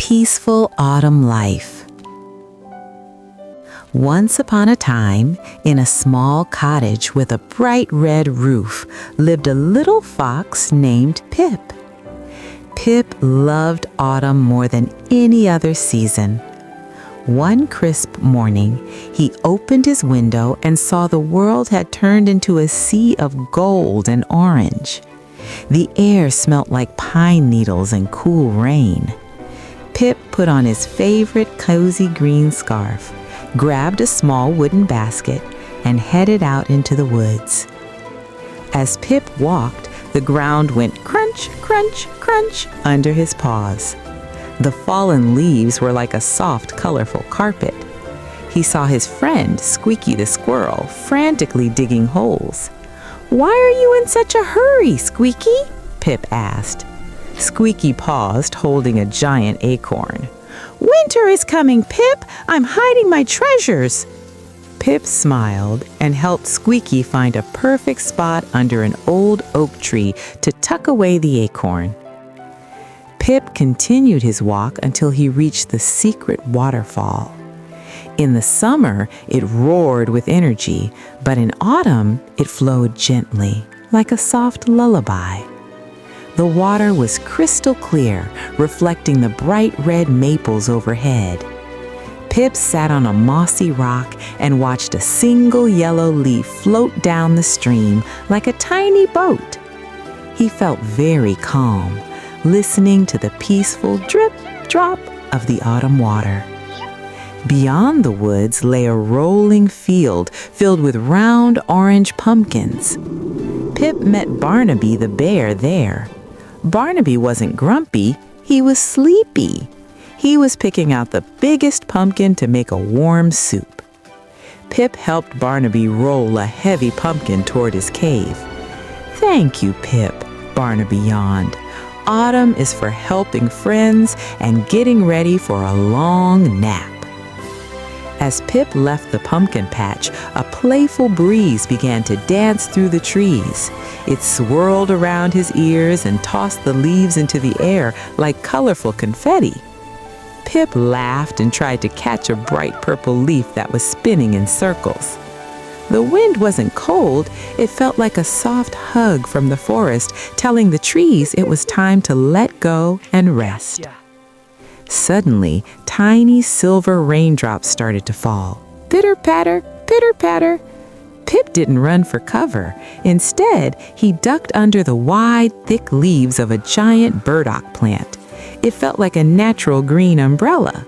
peaceful autumn life. Once upon a time, in a small cottage with a bright red roof, lived a little fox named Pip. Pip loved autumn more than any other season. One crisp morning, he opened his window and saw the world had turned into a sea of gold and orange. The air smelt like pine needles and cool rain. Pip put on his favorite cozy green scarf, grabbed a small wooden basket, and headed out into the woods. As Pip walked, the ground went crunch, crunch, crunch under his paws. The fallen leaves were like a soft, colorful carpet. He saw his friend, Squeaky the squirrel, frantically digging holes. "Why are you in such a hurry, Squeaky?" Pip asked. Squeaky paused, holding a giant acorn. "Winter is coming, Pip! I'm hiding my treasures!" Pip smiled and helped Squeaky find a perfect spot under an old oak tree to tuck away the acorn. Pip continued his walk until he reached the secret waterfall. In the summer, it roared with energy, but in autumn, it flowed gently, like a soft lullaby. The water was crystal clear, reflecting the bright red maples overhead. Pip sat on a mossy rock and watched a single yellow leaf float down the stream like a tiny boat. He felt very calm, listening to the peaceful drip, drop of the autumn water. Beyond the woods lay a rolling field filled with round orange pumpkins. Pip met Barnaby the Bear there. Barnaby wasn't grumpy, he was sleepy. He was picking out the biggest pumpkin to make a warm soup. Pip helped Barnaby roll a heavy pumpkin toward his cave. "Thank you, Pip," Barnaby yawned. "Autumn is for helping friends and getting ready for a long nap." As Pip left the pumpkin patch, a playful breeze began to dance through the trees. It swirled around his ears and tossed the leaves into the air like colorful confetti. Pip laughed and tried to catch a bright purple leaf that was spinning in circles. The wind wasn't cold, it felt like a soft hug from the forest, telling the trees it was time to let go and rest. Suddenly, tiny silver raindrops started to fall. Pitter-patter, pitter-patter. Pip didn't run for cover. Instead, he ducked under the wide, thick leaves of a giant burdock plant. It felt like a natural green umbrella.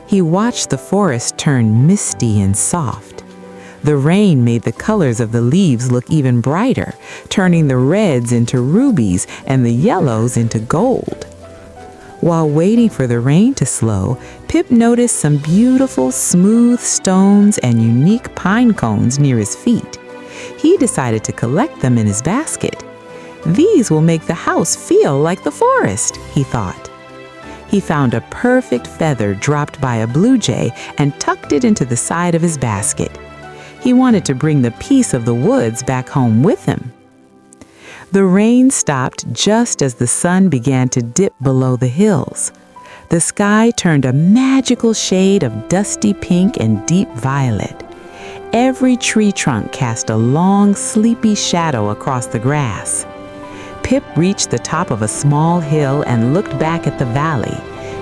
He watched the forest turn misty and soft. The rain made the colors of the leaves look even brighter, turning the reds into rubies and the yellows into gold. While waiting for the rain to slow, Pip noticed some beautiful, smooth stones and unique pine cones near his feet. He decided to collect them in his basket. "These will make the house feel like the forest," he thought. He found a perfect feather dropped by a blue jay and tucked it into the side of his basket. He wanted to bring the peace of the woods back home with him. The rain stopped just as the sun began to dip below the hills. The sky turned a magical shade of dusty pink and deep violet. Every tree trunk cast a long, sleepy shadow across the grass. Pip reached the top of a small hill and looked back at the valley.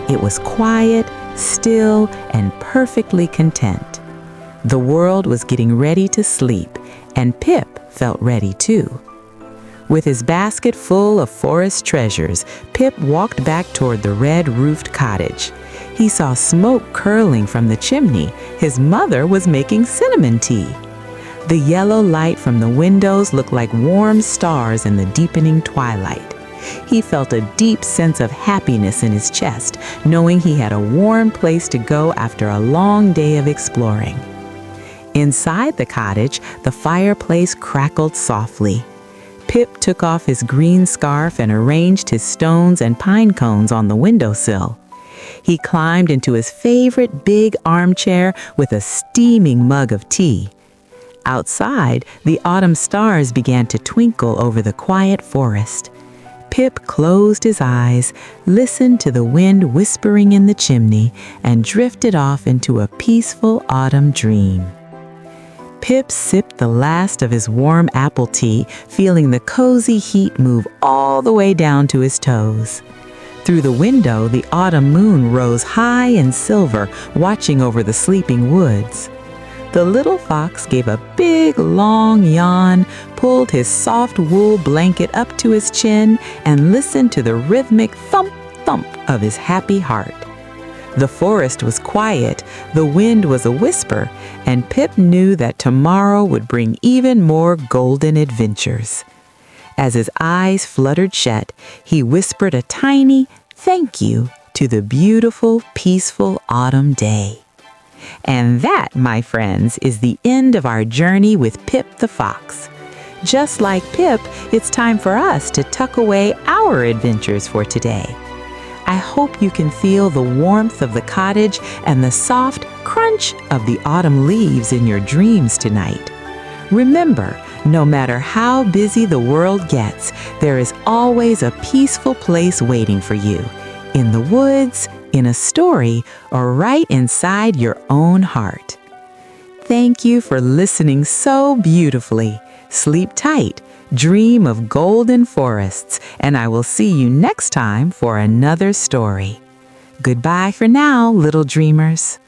It was quiet, still, and perfectly content. The world was getting ready to sleep, and Pip felt ready too. With his basket full of forest treasures, Pip walked back toward the red-roofed cottage. He saw smoke curling from the chimney. His mother was making cinnamon tea. The yellow light from the windows looked like warm stars in the deepening twilight. He felt a deep sense of happiness in his chest, knowing he had a warm place to go after a long day of exploring. Inside the cottage, the fireplace crackled softly. Pip took off his green scarf and arranged his stones and pine cones on the windowsill. He climbed into his favorite big armchair with a steaming mug of tea. Outside, the autumn stars began to twinkle over the quiet forest. Pip closed his eyes, listened to the wind whispering in the chimney, and drifted off into a peaceful autumn dream. Pip sipped the last of his warm apple tea, feeling the cozy heat move all the way down to his toes. Through the window, the autumn moon rose high and silver, watching over the sleeping woods. The little fox gave a big, long yawn, pulled his soft wool blanket up to his chin, and listened to the rhythmic thump-thump of his happy heart. The forest was quiet, the wind was a whisper, and Pip knew that tomorrow would bring even more golden adventures. As his eyes fluttered shut, he whispered a tiny thank you to the beautiful, peaceful autumn day. And that, my friends, is the end of our journey with Pip the Fox. Just like Pip, it's time for us to tuck away our adventures for today. I hope you can feel the warmth of the cottage and the soft crunch of the autumn leaves in your dreams tonight. Remember, no matter how busy the world gets, there is always a peaceful place waiting for you. In the woods, in a story, or right inside your own heart. Thank you for listening so beautifully. Sleep tight, dream of golden forests, and I will see you next time for another story. Goodbye for now, little dreamers.